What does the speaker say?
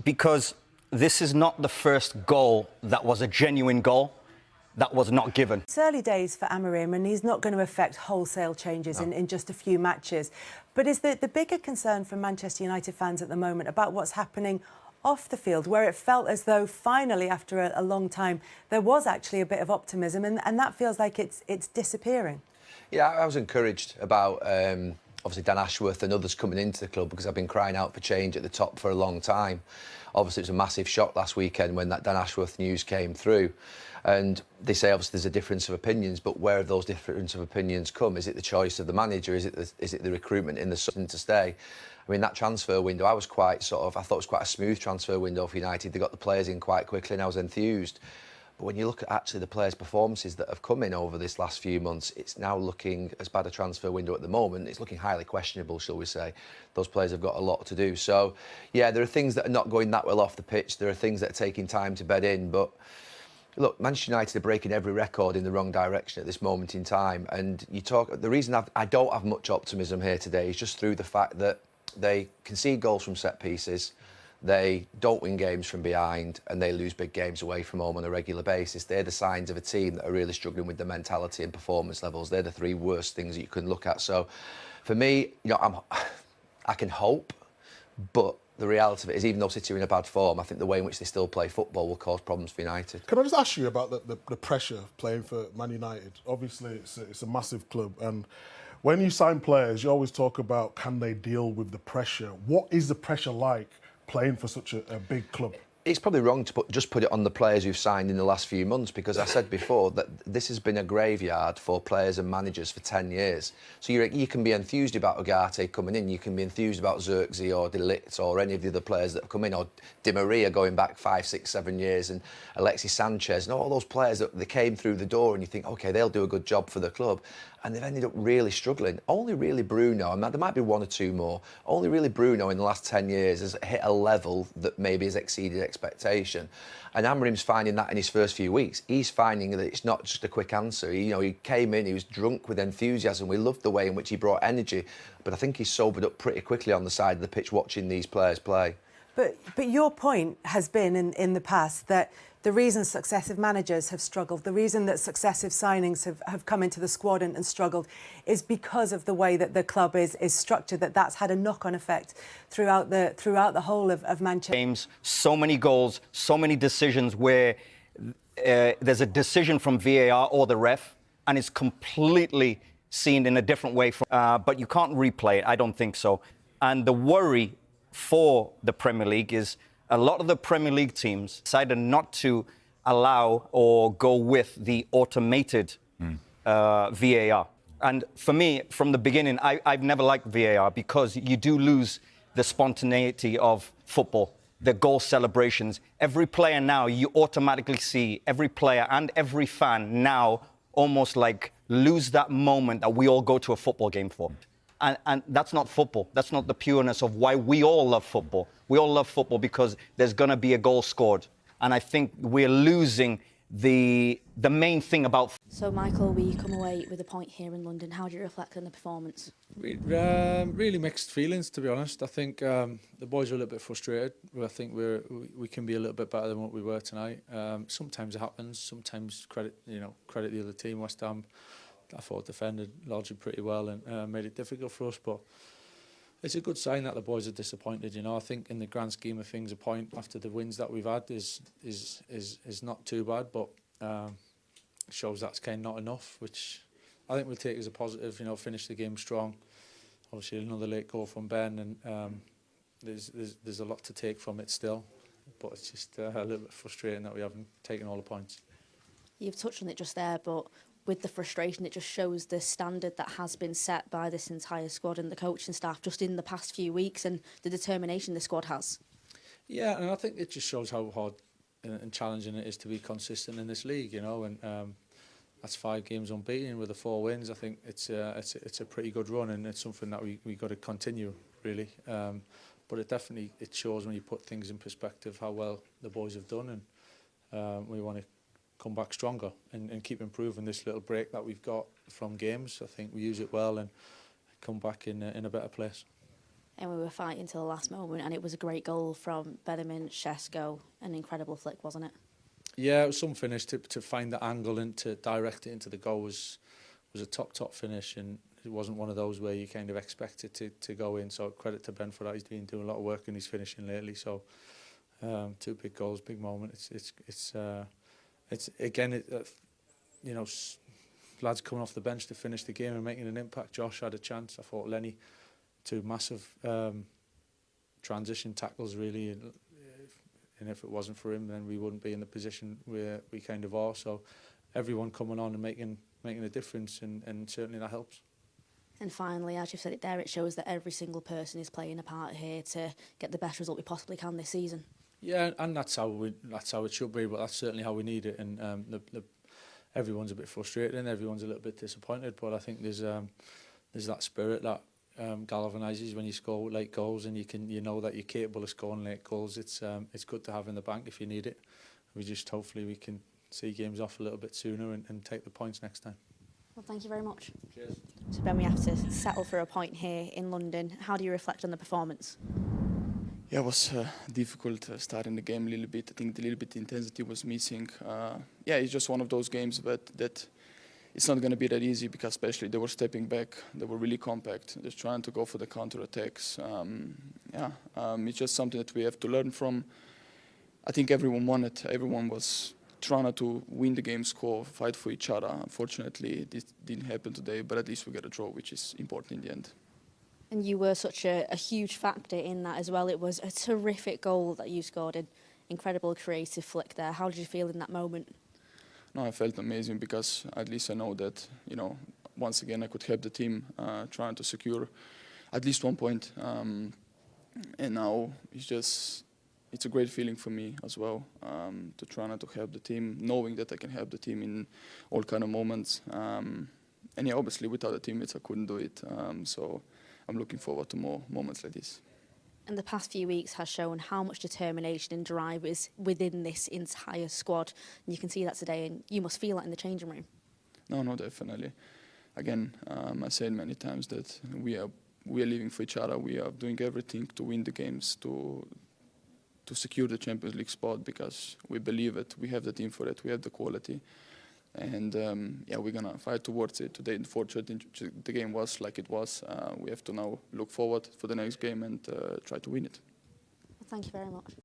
Because this is not the first goal that was a genuine goal that was not given. It's early days for Amorim, and he's not going to affect wholesale changes in just a few matches. But is the bigger concern for Manchester United fans at the moment about what's happening off the field, where it felt as though finally, after a long time, there was actually a bit of optimism, and that feels like it's disappearing? Yeah, I was encouraged about obviously Dan Ashworth and others coming into the club, because I've been crying out for change at the top for a long time. Obviously, it was a massive shock last weekend when that Dan Ashworth news came through. And they say, obviously, there's a difference of opinions, but where have those difference of opinions come? Is it the choice of the manager? Is it the recruitment in the sudden to stay? I mean, that transfer window, I thought it was quite a smooth transfer window for United. They got the players in quite quickly and I was enthused. But when you look at actually the players' performances that have come in over this last few months, it's now looking as bad a transfer window at the moment. It's looking highly questionable, shall we say. Those players have got a lot to do. So, yeah, there are things that are not going that well off the pitch. There are things that are taking time to bed in. But look, Manchester United are breaking every record in the wrong direction at this moment in time. And the reason I don't have much optimism here today is just through the fact that they concede goals from set pieces. They don't win games from behind, and they lose big games away from home on a regular basis. They're the signs of a team that are really struggling with the mentality and performance levels. They're the three worst things that you can look at. So, for me, I can hope, but the reality of it is, even though City are in a bad form, I think the way in which they still play football will cause problems for United. Can I just ask you about the pressure of playing for Man United? Obviously, it's a massive club, and when you sign players, you always talk about, can they deal with the pressure? What is the pressure like playing for such a big club? It's probably wrong to just put it on the players who've signed in the last few months, because I said before that this has been a graveyard for players and managers for 10 years. So you can be enthused about Ugarte coming in, you can be enthused about Xerxes or De Ligt or any of the other players that have come in, or Di Maria going back 5, 6, 7 years, and Alexis Sanchez, and all those players that they came through the door and you think, OK, they'll do a good job for the club. And they've ended up really struggling. Only really Bruno, and there might be one or two more, only really Bruno in the last 10 years has hit a level that maybe has exceeded expectation. And Amorim's finding that in his first few weeks. He's finding that it's not just a quick answer. He came in, he was drunk with enthusiasm. We loved the way in which he brought energy. But I think he's sobered up pretty quickly on the side of the pitch watching these players play. But your point has been in the past that the reason successive managers have struggled, the reason that successive signings have come into the squad and struggled, is because of the way that the club is structured, that's had a knock-on effect throughout the whole of Manchester. Games, so many goals, so many decisions where there's a decision from VAR or the ref, and it's completely seen in a different way. But you can't replay it, I don't think so. And the worry for the Premier League is a lot of the Premier League teams decided not to allow or go with the automated VAR. And for me, from the beginning, I've never liked VAR because you do lose the spontaneity of football, the goal celebrations. Every player now, you automatically see every player and every fan now almost like lose that moment that we all go to a football game for. And that's not football. That's not the pureness of why we all love football. We all love football because there's going to be a goal scored. And I think we're losing the main thing about... So, Michael, we come away with a point here in London. How do you reflect on the performance? Really mixed feelings, to be honest. I think the boys are a little bit frustrated. I think we can be a little bit better than what we were tonight. Sometimes it happens. Sometimes credit the other team, West Ham. I thought defended largely pretty well and made it difficult for us, but it's a good sign that the boys are disappointed. I think in the grand scheme of things, a point after the wins that we've had is not too bad, but shows that's kind of not enough, which I think we'll take as a positive. Finish the game strong. Obviously, another late goal from Ben, and there's a lot to take from it still, but it's just a little bit frustrating that we haven't taken all the points. You've touched on it just there, but with the frustration, it just shows the standard that has been set by this entire squad and the coaching staff just in the past few weeks, and the determination the squad has. Yeah, and I think it just shows how hard and challenging it is to be consistent in this league, and that's 5 games unbeaten with the 4 wins. I think it's a pretty good run, and it's something that we got to continue, really. But it shows when you put things in perspective how well the boys have done, and we want to come back stronger and keep improving this little break that we've got from games. I think we use it well and come back in a better place. And we were fighting till the last moment, and it was a great goal from Benjamin Šeško, an incredible flick, wasn't it? Yeah, it was some finish to find the angle and to direct it into the goal was a top finish, and it wasn't one of those where you kind of expect it to go in. So credit to Ben for that. He's been doing a lot of work in his finishing lately. So 2 big goals, big moment. It's again, you know, lads coming off the bench to finish the game and making an impact. Josh had a chance. I thought Lenny, 2 massive transition tackles really, and if it wasn't for him, then we wouldn't be in the position where we kind of are. So everyone coming on and making a difference, and certainly that helps. And finally, as you've said it there, it shows that every single person is playing a part here to get the best result we possibly can this season. Yeah, and that's how it should be, but that's certainly how we need it. And everyone's a bit frustrated and everyone's a little bit disappointed, but I think there's that spirit that galvanises when you score late goals, and you know that you're capable of scoring late goals. It's good to have in the bank if you need it. Hopefully we can see games off a little bit sooner and take the points next time. Well, thank you very much. Cheers. So Ben, we have to settle for a point here in London. How do you reflect on the performance? Yeah, it was difficult starting the game a little bit. I think the little bit intensity was missing. Yeah, it's just one of those games, but that it's not going to be that easy, because especially they were stepping back, they were really compact, just trying to go for the counter-attacks. It's just something that we have to learn from. I think everyone won it. Everyone was trying to win the game, score, fight for each other. Unfortunately, this didn't happen today, but at least we got a draw, which is important in the end. And you were such a huge factor in that as well. It was a terrific goal that you scored, an incredible creative flick there. How did you feel in that moment? No, I felt amazing, because at least I know that, you know, once again I could help the team trying to secure at least 1 point. And now it's a great feeling for me as well, to try to help the team, knowing that I can help the team in all kind of moments. And yeah, obviously without the teammates I couldn't do it. So I'm looking forward to more moments like this. And the past few weeks has shown how much determination and drive is within this entire squad. And you can see that today, and you must feel that in the changing room. No, definitely. Again, I said many times that we are living for each other. We are doing everything to win the games, to secure the Champions League spot, because we believe it. We have the team for it. We have the quality. And yeah, we're going to fight towards it. Today, unfortunately, the game was like it was. We have to now look forward for the next game and try to win it. Well, thank you very much.